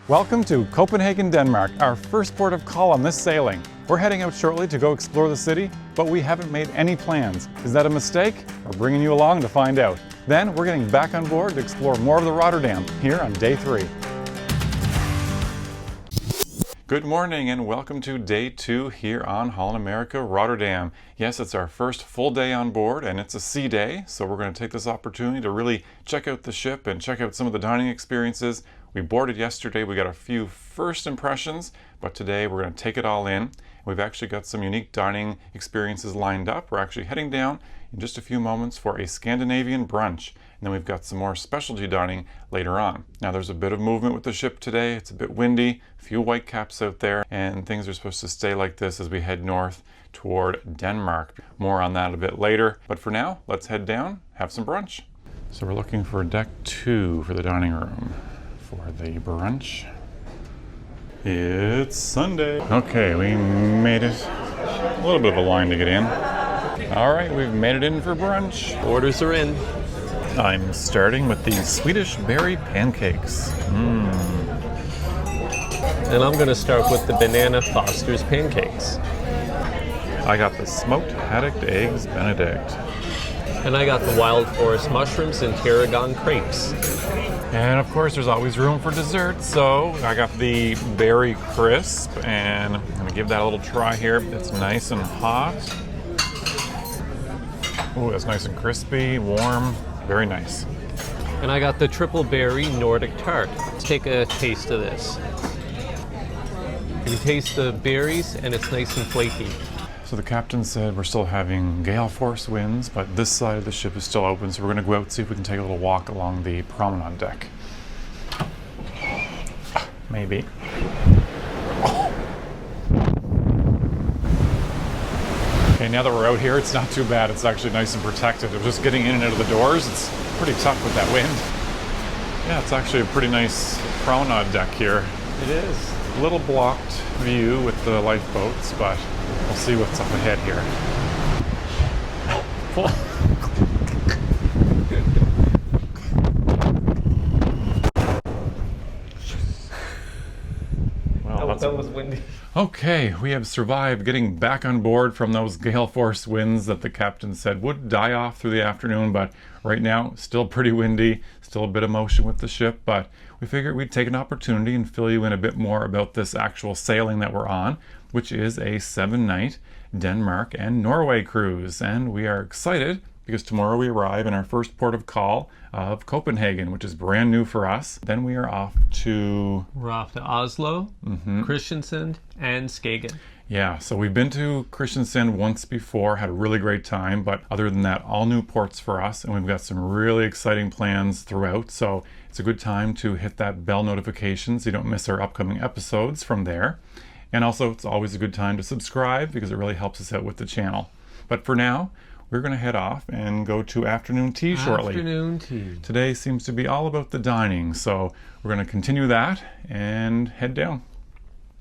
Welcome to Copenhagen, Denmark, our first port of call on this sailing. We're heading out shortly to go explore the city, but we haven't made any plans. Is that a mistake? We're bringing you along to find out. Then we're getting back on board to explore more of the Rotterdam here on day 3. Good morning and welcome to day 2 here on Holland America, Rotterdam. Yes, it's our first full day on board and it's a sea day, so we're going to take this opportunity to really check out the ship and check out some of the dining experiences. We boarded yesterday, we got a few first impressions, but today we're going to take it all in. We've actually got some unique dining experiences lined up. We're actually heading down in just a few moments for a Scandinavian brunch. And then we've got some more specialty dining later on. Now there's a bit of movement with the ship today. It's a bit windy, a few white caps out there, and things are supposed to stay like this as we head north toward Denmark. More on that a bit later. But for now, let's head down, have some brunch. So we're looking for deck 2 for the dining room for the brunch. It's Sunday. Okay, we made it. A little bit of a line to get in. All right, we've made it in for brunch. Orders are in. I'm starting with these Swedish berry pancakes. And I'm going to start with the banana Foster's pancakes. I got the smoked haddock eggs Benedict. And I got the wild forest mushrooms and tarragon crepes. And of course there's always room for dessert, so I got the berry crisp and I'm going to give that a little try here. It's nice and hot. Oh, that's nice and crispy, warm, very nice. And I got the triple berry Nordic tart. Let's take a taste of this. You can taste the berries and it's nice and flaky. So the captain said we're still having gale force winds, but this side of the ship is still open, so we're going to go out and see if we can take a little walk along the promenade deck. Maybe. Okay, now that we're out here, it's not too bad. It's actually nice and protected. It was just getting in and out of the doors. It's pretty tough with that wind. Yeah, it's actually a pretty nice promenade deck here. It is. A little blocked view with the lifeboats, but we'll see what's up ahead here. Well, that was windy. Okay, we have survived getting back on board from those gale force winds that the captain said would die off through the afternoon, but right now, still pretty windy, still a bit of motion with the ship, but we figured we'd take an opportunity and fill you in a bit more about this actual sailing that we're on, which is a 7-night Denmark and Norway cruise. And we are excited because tomorrow we arrive in our first port of call of Copenhagen, which is brand new for us. Then we are off to... We're off to Oslo, Kristiansand, and Skagen. Yeah, so we've been to Kristiansand once before, had a really great time, but other than that, all new ports for us, and we've got some really exciting plans throughout, so it's a good time to hit that bell notification so you don't miss our upcoming episodes from there. And also, it's always a good time to subscribe because it really helps us out with the channel. But for now, we're going to head off and go to afternoon tea shortly. Afternoon tea. Today seems to be all about the dining, so we're going to continue that and head down.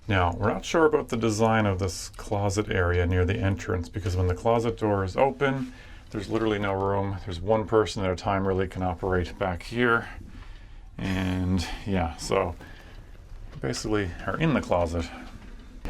Now, we're not sure about the design of this closet area near the entrance because when the closet door is open, there's literally no room. There's one person at a time really can operate back here. And yeah, so basically are in the closet.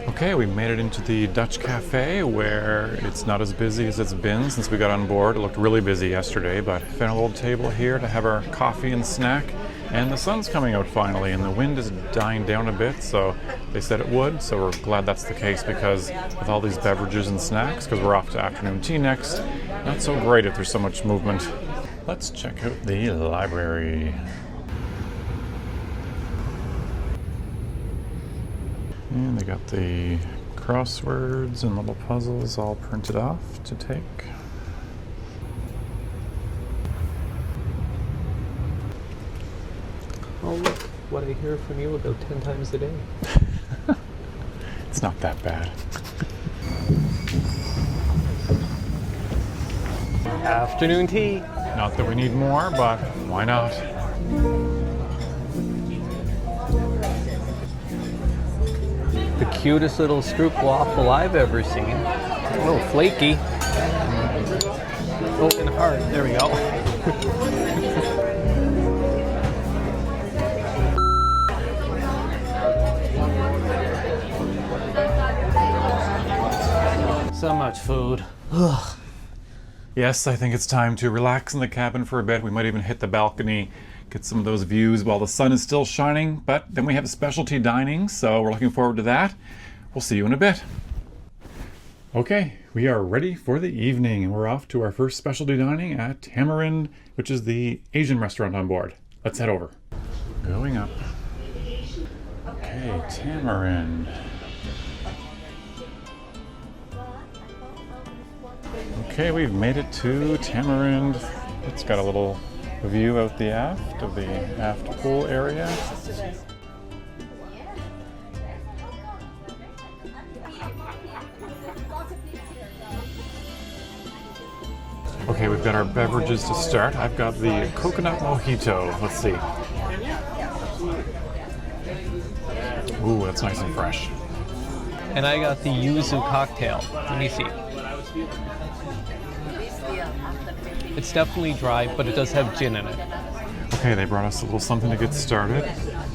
Okay, we made it into the Dutch Café where it's not as busy as it's been since we got on board. It looked really busy yesterday, but found a little table here to have our coffee and snack. And the sun's coming out finally, and the wind is dying down a bit, so they said it would, so we're glad that's the case because with all these beverages and snacks, because we're off to afternoon tea next, not so great if there's so much movement. Let's check out the library. And they got the crosswords and little puzzles all printed off to take. Oh, look what I hear from you about 10 times a day. It's not that bad. Afternoon tea. Not that we need more, but why not? The cutest little stroop waffle I've ever seen. A little flaky. Oh, and hard. There we go. So much food. Yes, I think it's time to relax in the cabin for a bit. We might even hit the balcony, get some of those views while the sun is still shining. But then we have specialty dining, so we're looking forward to that. We'll see you in a bit. Okay, we are ready for the evening, and we're off to our first specialty dining at Tamarind, which is the Asian restaurant on board. Let's head over. Going up. Okay, Tamarind. Okay, we've made it to Tamarind. It's got a little view out the aft of the aft pool area. Okay, we've got our beverages to start. I've got the coconut mojito. Let's see. Ooh, that's nice and fresh. And I got the yuzu cocktail. Let me see. It's definitely dry, but it does have gin in it. Okay, they brought us a little something to get started.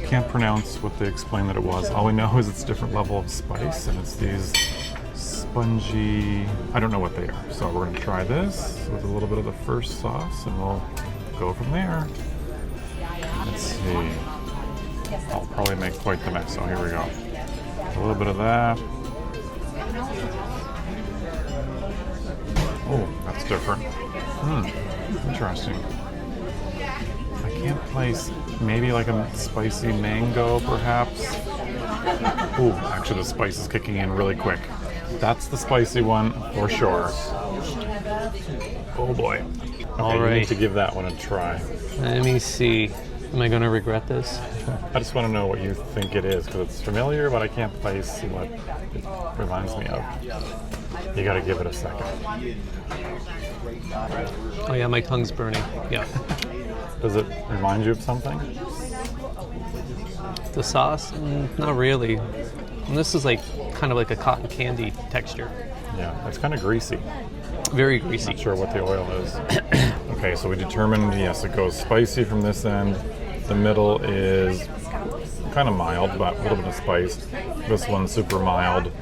Can't pronounce what they explained that it was. All we know is it's a different level of spice, and it's these spongy, I don't know what they are. So we're gonna try this with a little bit of the first sauce, and we'll go from there. Let's see. I'll probably make quite the mess. So here we go. A little bit of that. Oh, that's different. Interesting. I can't place maybe like a spicy mango, perhaps. Ooh, actually the spice is kicking in really quick. That's the spicy one for sure. Oh boy. Okay, All right. You need to give that one a try. Let me see. Am I going to regret this? I just want to know what you think it is, because it's familiar, but I can't place what it reminds me of. You got to give it a second. Oh yeah, my tongue's burning. Yeah. Does it remind you of something? The sauce? Not really. And this is like kind of like a cotton candy texture. Yeah, it's kind of greasy. Very greasy. Not sure what the oil is. Okay, so we determined, yes, it goes spicy from this end. The middle is kind of mild, but a little bit of spice. This one's super mild,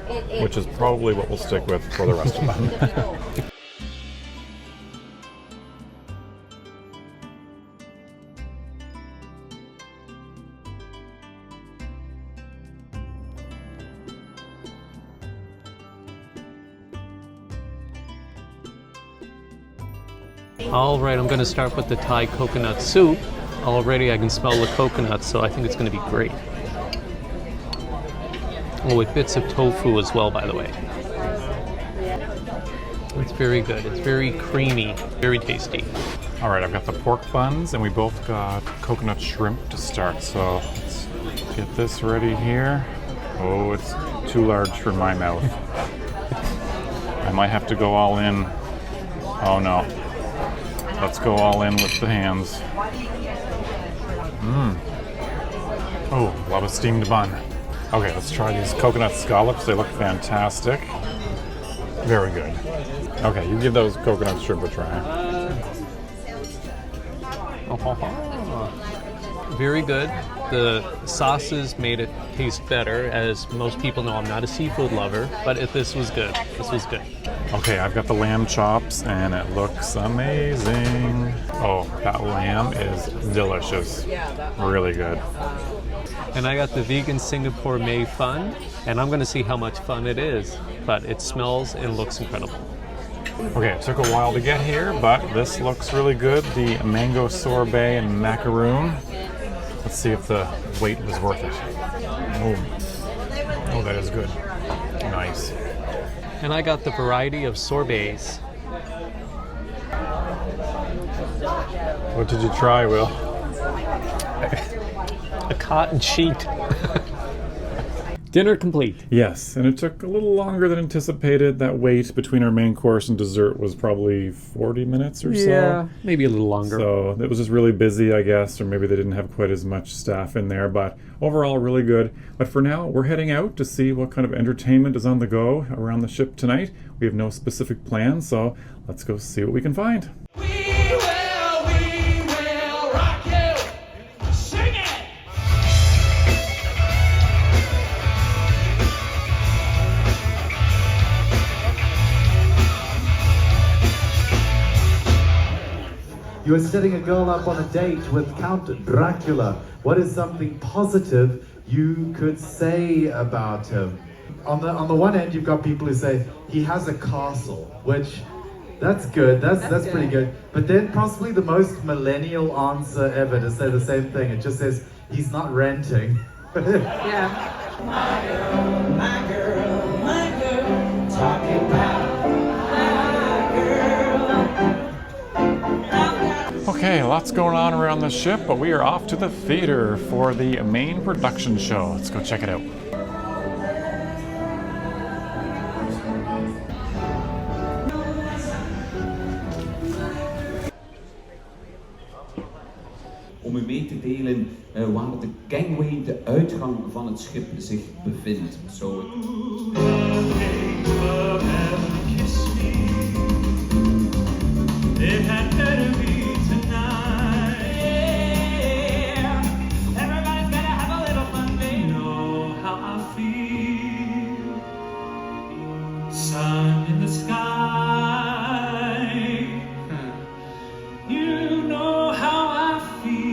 which is probably what we'll stick with for the rest of them. All right, I'm going to start with the Thai coconut soup. Already I can smell the coconut, so I think it's going to be great. Oh, with bits of tofu as well, by the way. It's very good. It's very creamy, very tasty. All right, I've got the pork buns, and we both got coconut shrimp to start. So let's get this ready here. Oh, it's too large for my mouth. I might have to go all in. Oh no. Let's go all in with the hands. Oh, love a steamed bun. Okay, let's try these coconut scallops. They look fantastic. Very good. Okay, you give those coconut shrimp a try. Very good. The sauces made it taste better. As most people know, I'm not a seafood lover, but this was good. This was good. Okay, I've got the lamb chops, and it looks amazing. Oh, that lamb is delicious. Really good. And I got the vegan Singapore May fun, and I'm going to see how much fun it is. But it smells and looks incredible. Okay, it took a while to get here, but this looks really good. The mango sorbet and macaroon. Let's see if the wait was worth it. Oh, that is good. Nice. And I got the variety of sorbets. What did you try, Will? A cotton sheet. Dinner complete. Yes, and it took a little longer than anticipated. That wait between our main course and dessert was probably 40 minutes or so. Yeah, maybe a little longer. So it was just really busy, I guess, or maybe they didn't have quite as much staff in there, but overall really good. But for now, we're heading out to see what kind of entertainment is on the go around the ship tonight. We have no specific plans, so let's go see what we can find. You are setting a girl up on a date with Count Dracula. What is something positive you could say about him? On the one hand, you've got people who say he has a castle, which that's good. That's pretty good. But then possibly the most millennial answer ever to say the same thing. It just says he's not renting. Yeah. My girl, my girl, my girl, talking about my girl. Okay, lots going on around the ship, but we are off to the theater for the main production show. Let's go check it out. Om u mee te delen waar de gangway, de uitgang van het schip, zich bevindt. Zo. Sun in the sky. You know how I feel.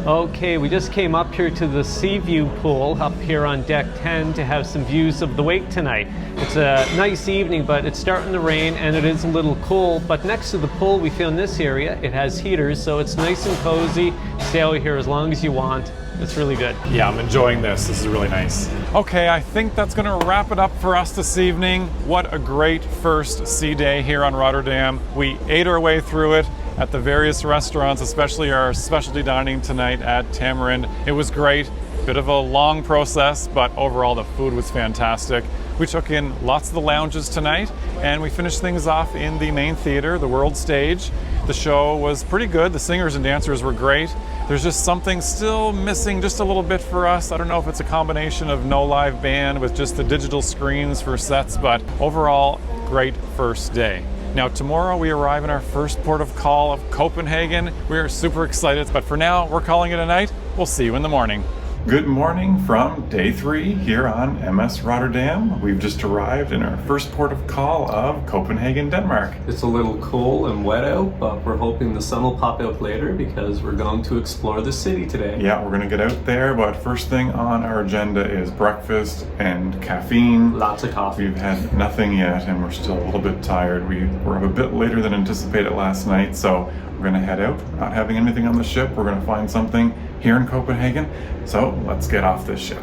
Okay, we just came up here to the sea view pool up here on deck 10 to have some views of the wake tonight. It's a nice evening, but it's starting to rain and it is a little cool. But next to the pool, we found this area. It has heaters, so it's nice and cozy. Stay out here as long as you want. It's really good. Yeah, I'm enjoying this. This is really nice. Okay, I think that's gonna wrap it up for us this evening. What a great first sea day here on Rotterdam. We ate our way through it at the various restaurants, especially our specialty dining tonight at Tamarind. It was great. Bit of a long process, but overall the food was fantastic. We took in lots of the lounges tonight, and we finished things off in the main theater, the world stage. The show was pretty good. The singers and dancers were great. There's just something still missing just a little bit for us. I don't know if it's a combination of no live band with just the digital screens for sets, but overall, great first day. Now tomorrow we arrive in our first port of call of Copenhagen. We are super excited, but for now we're calling it a night. We'll see you in the morning. Good morning from day 3 here on MS Rotterdam. We've just arrived in our first port of call of Copenhagen, Denmark. It's a little cool and wet out, but we're hoping the sun will pop out later because we're going to explore the city today. Yeah, we're gonna get out there, but first thing on our agenda is breakfast and caffeine. Lots of coffee. We've had nothing yet and we're still a little bit tired. We were up a bit later than anticipated last night, so we're gonna head out. Not having anything on the ship, we're gonna find something here in Copenhagen. So let's get off this ship.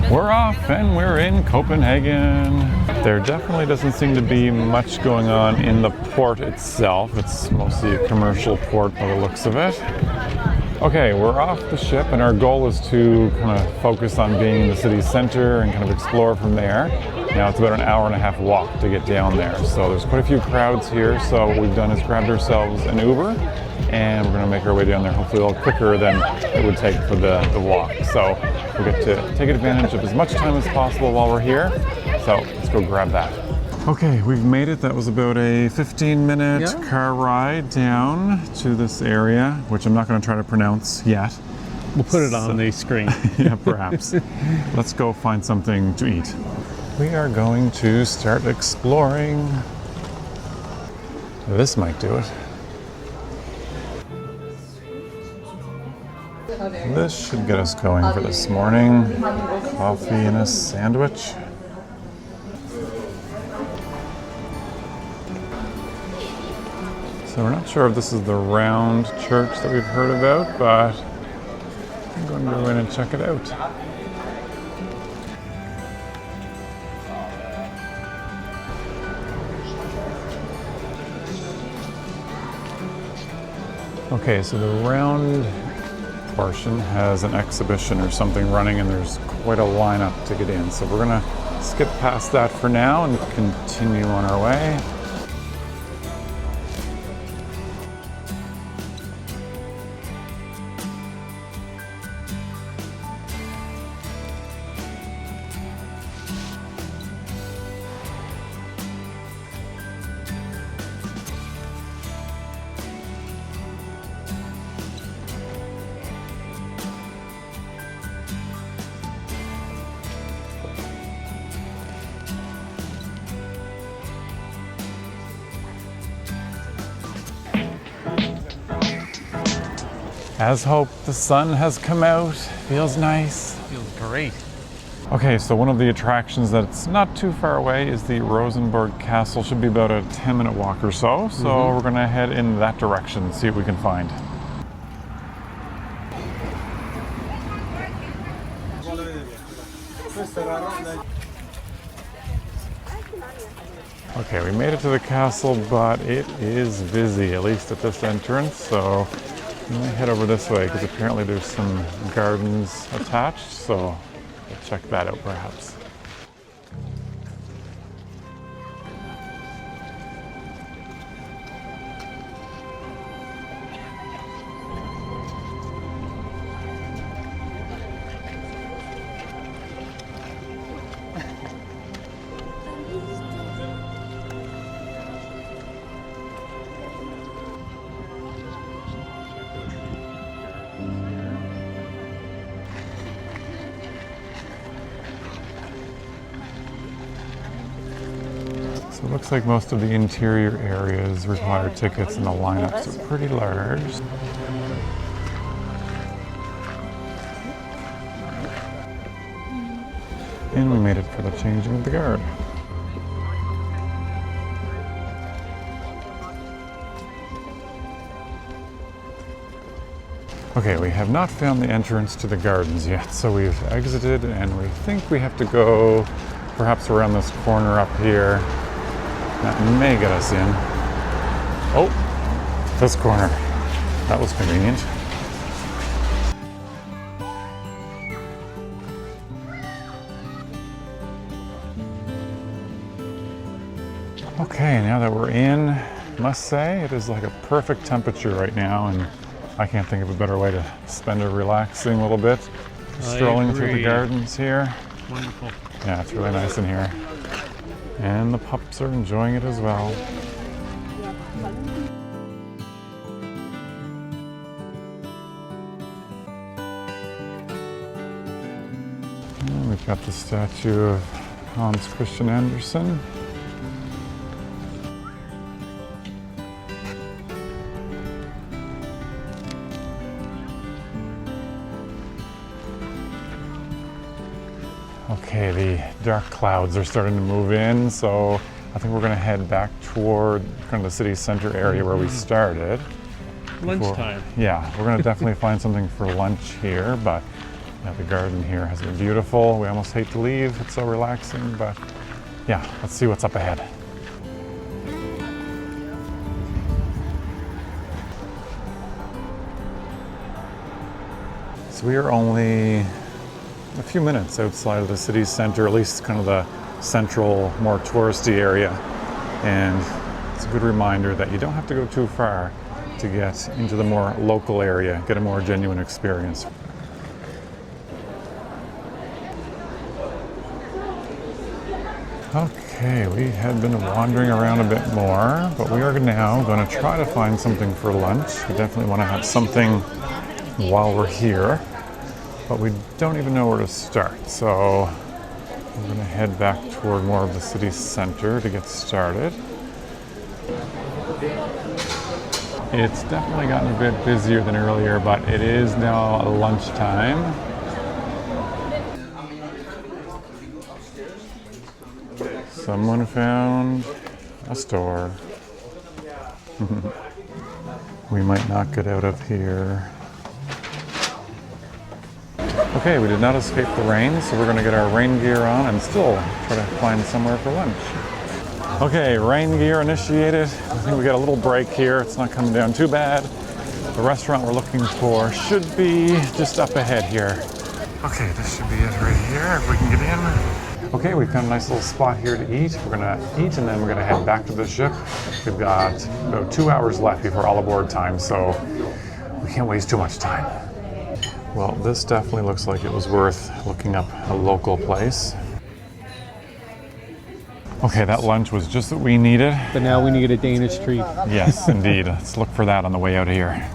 We're off and we're in Copenhagen. There definitely doesn't seem to be much going on in the port itself. It's mostly a commercial port by the looks of it. Okay, we're off the ship and our goal is to kind of focus on being in the city center and kind of explore from there. Now it's about an hour and a half walk to get down there. So there's quite a few crowds here. So what we've done is grabbed ourselves an Uber and we're gonna make our way down there hopefully a little quicker than it would take for the walk. So we'll get to take advantage of as much time as possible while we're here. So let's go grab that. Okay, we've made it. That was about a 15-minute car ride down to this area, which I'm not gonna try to pronounce yet. We'll put it on the screen. Yeah, perhaps. Let's go find something to eat. We are going to start exploring. This might do it. This should get us going for this morning. Coffee and a sandwich. So we're not sure if this is the round church that we've heard about, but I'm going to go in and check it out. Okay, so the round portion has an exhibition or something running and there's quite a lineup to get in. So we're gonna skip past that for now and continue on our way. As hoped, the sun has come out. Feels nice. Feels great. Okay, so one of the attractions that's not too far away is the Rosenborg Castle. Should be about a 10-minute walk or so. So we're gonna head in that direction, see what we can find. Okay, we made it to the castle, but it is busy, at least at this entrance. So I'm gonna head over this way because apparently there's some gardens attached. So we'll check that out perhaps. So it looks like most of the interior areas require tickets and the lineups are pretty large. And we made it for the changing of the guard. Okay, we have not found the entrance to the gardens yet, so we've exited and we think we have to go perhaps around this corner up here. That may get us in. Oh, this corner. That was convenient. Okay, now that we're in, must say it is like a perfect temperature right now, and I can't think of a better way to spend a relaxing little bit. Strolling through the gardens here. Wonderful. Yeah, it's really nice in here. And the pups are enjoying it as well. And we've got the statue of Hans Christian Andersen. Okay, the dark clouds are starting to move in, so I think we're going to head back toward kind of the city center area where we started. Lunchtime. Yeah, we're going to definitely find something for lunch here, but yeah, the garden here has been beautiful. We almost hate to leave, it's so relaxing, but yeah, let's see what's up ahead. So we are only a few minutes outside of the city center, at least kind of the central, more touristy area. And it's a good reminder that you don't have to go too far to get into the more local area, get a more genuine experience. Okay, we had been wandering around a bit more, but we are now going to try to find something for lunch. We definitely want to have something while we're here, but we don't even know where to start. So we're going to head back toward more of the city center to get started. It's definitely gotten a bit busier than earlier, but it is now lunchtime. Someone found a store. We might not get out of here. Okay, we did not escape the rain, so we're going to get our rain gear on and still try to find somewhere for lunch. Okay, rain gear initiated. I think we got a little break here. It's not coming down too bad. The restaurant we're looking for should be just up ahead here. Okay, this should be it right here, if we can get in. Okay, we found a nice little spot here to eat. We're gonna eat and then we're gonna head back to the ship. We've got about 2 hours left before all aboard time, so we can't waste too much time. Well, this definitely looks like it was worth looking up a local place. Okay, that lunch was just what we needed. But now we need a Danish treat. Yes, indeed. Let's look for that on the way out of here.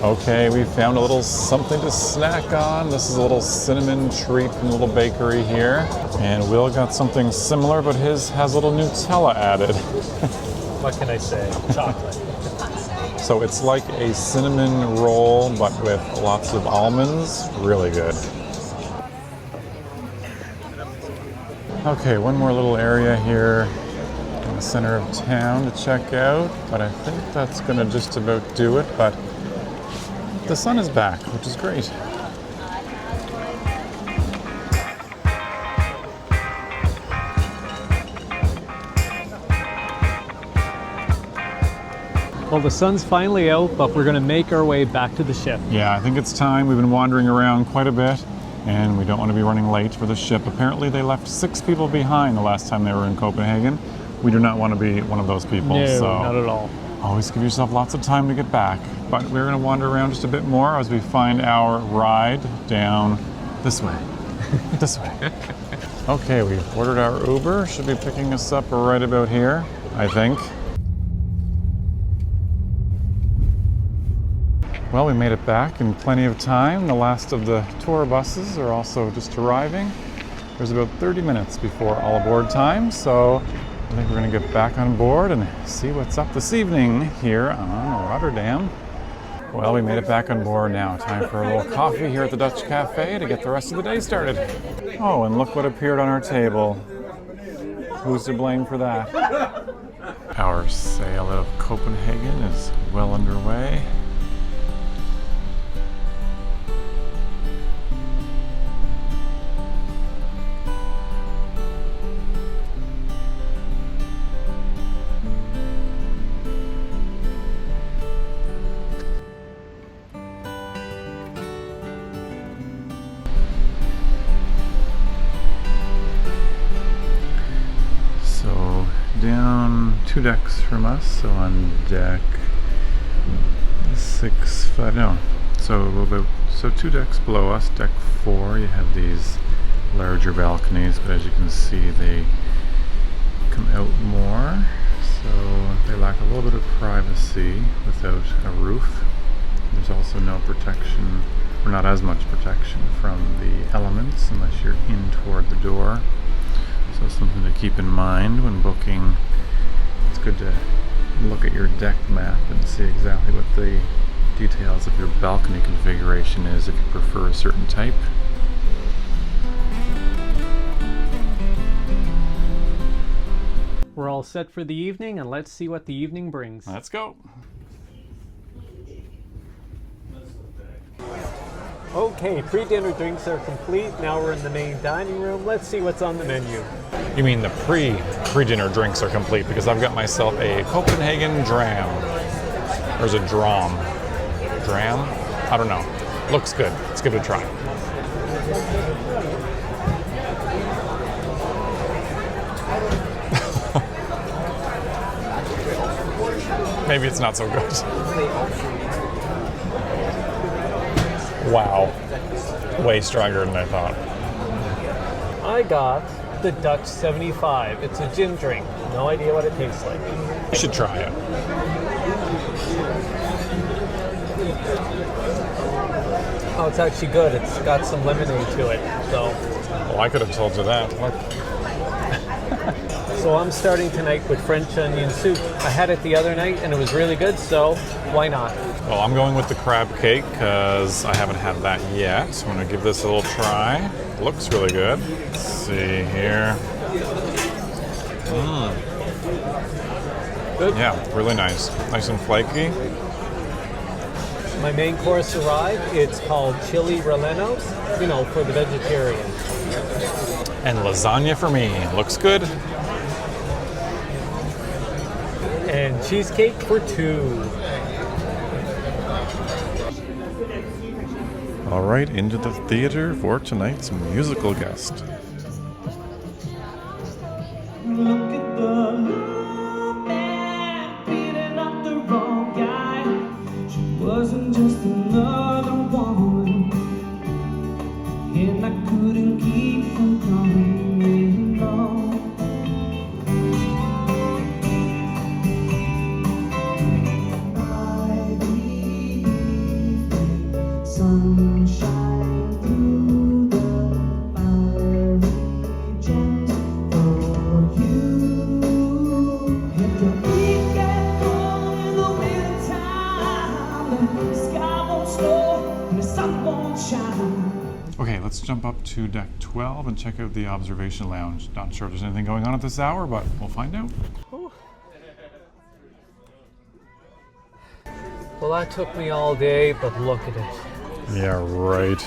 Okay, we found a little something to snack on. This is a little cinnamon treat from a little bakery here. And Will got something similar, but his has a little Nutella added. What can I say? Chocolate. So it's like a cinnamon roll, but with lots of almonds. Really good. Okay, one more little area here in the center of town to check out, but I think that's gonna just about do it. But the sun is back, which is great. Well, the sun's finally out, but we're going to make our way back to the ship. Yeah, I think it's time. We've been wandering around quite a bit, and we don't want to be running late for the ship. Apparently, they left 6 people behind the last time they were in Copenhagen. We do not want to be one of those people. No, so not at all. always give yourself lots of time to get back. But we're going to wander around just a bit more as we find our ride down this way. This way. Okay, we've ordered our Uber. Should be picking us up right about here, I think. Well, we made it back in plenty of time. The last of the tour buses are also just arriving. There's about 30 minutes before all aboard time, so I think we're going to get back on board and see what's up this evening here on Rotterdam. Well, we made it back on board now. Time for a little coffee here at the Dutch Café to get the rest of the day started. Oh, and look what appeared on our table. Who's to blame for that? Our sail out of Copenhagen is well underway. Down 2 decks from us, so on deck 6, 5, no, so 2 decks below us, deck 4, you have these larger balconies, but as you can see they come out more, so they lack a little bit of privacy without a roof. There's also no protection, or not as much protection from the elements unless you're in toward the door. So something to keep in mind when booking. It's good to look at your deck map and see exactly what the details of your balcony configuration is if you prefer a certain type. We're all set for the evening, and let's see what the evening brings. Let's go. Okay, pre-dinner drinks are complete. Now we're in the main dining room. Let's see what's on the menu. You mean the pre-dinner drinks are complete, because I've got myself a Copenhagen dram. Or is it dram? Dram? I don't know. Looks good. Let's give it a try. Maybe it's not so good. Wow. Way stronger than I thought. I got the Dutch 75. It's a gin drink. No idea what it tastes like. You should try it. Oh, it's actually good. It's got some lemonade to it. So, Well, I could have told you that. Look. so I'm starting tonight with French onion soup. I had it the other night and it was really good, so why not? Well, I'm going with the crab cake because I haven't had that yet. So I'm going to give this a little try. It looks really good. Let's see here. Good. Yeah, really nice. Nice and flaky. My main course arrived. It's called chili rellenos, for the vegetarian. And lasagna for me. Looks good. And cheesecake for 2. All right, into the theater for tonight's musical guest. Look at the little man beating up the wrong guy. She wasn't just another woman, and I couldn't keep from coming along. I believe sunshine through the fiery jet for you. If your feet get cold in the wintertime, the sky won't snow and the sun won't shine. Okay, let's jump up to deck 12 and check out the observation lounge. Not sure if there's anything going on at this hour, but we'll find out. Well, that took me all day, but look at it. Yeah, right.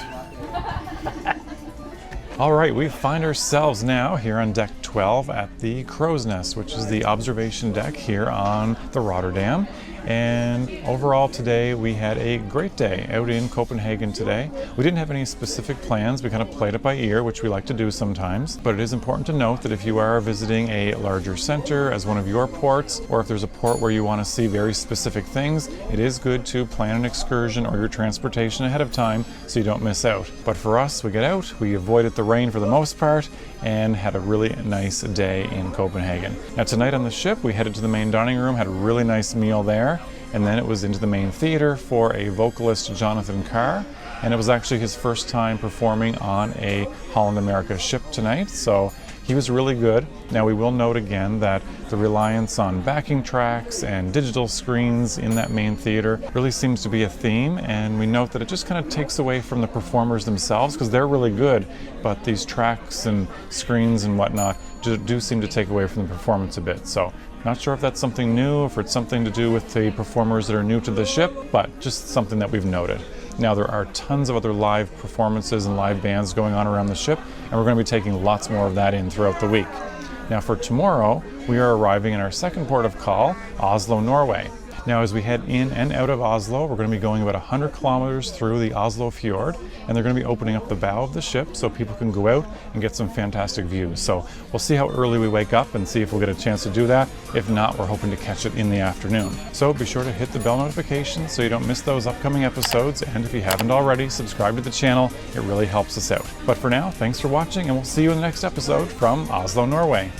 All right, we find ourselves now here on deck 12 at the Crow's Nest, which is the observation deck here on the Rotterdam. And overall today we had a great day out in Copenhagen today. We didn't have any specific plans. We kind of played it by ear, which we like to do sometimes. But it is important to note that if you are visiting a larger center as one of your ports, or if there's a port where you want to see very specific things, it is good to plan an excursion or your transportation ahead of time so you don't miss out. But for us, we get out, we avoided the rain for the most part, and had a really nice day in Copenhagen. Now tonight on the ship, we headed to the main dining room, had a really nice meal there, and then it was into the main theater for a vocalist, Jonathan Carr, and it was actually his first time performing on a Holland America ship tonight, so he was really good. Now we will note again that the reliance on backing tracks and digital screens in that main theater really seems to be a theme, and we note that it just kind of takes away from the performers themselves because they're really good, but these tracks and screens and whatnot do seem to take away from the performance a bit. So not sure if that's something new, if it's something to do with the performers that are new to the ship, but just something that we've noted. Now there are tons of other live performances and live bands going on around the ship, and we're going to be taking lots more of that in throughout the week. Now for tomorrow, we are arriving in our second port of call, Oslo, Norway. Now as we head in and out of Oslo, we're going to be going about 100 kilometers through the Oslo fjord, and they're going to be opening up the bow of the ship so people can go out and get some fantastic views. So we'll see how early we wake up and see if we'll get a chance to do that. If not, we're hoping to catch it in the afternoon. So be sure to hit the bell notification so you don't miss those upcoming episodes, and if you haven't already, subscribe to the channel. It really helps us out. But for now, thanks for watching, and we'll see you in the next episode from Oslo, Norway.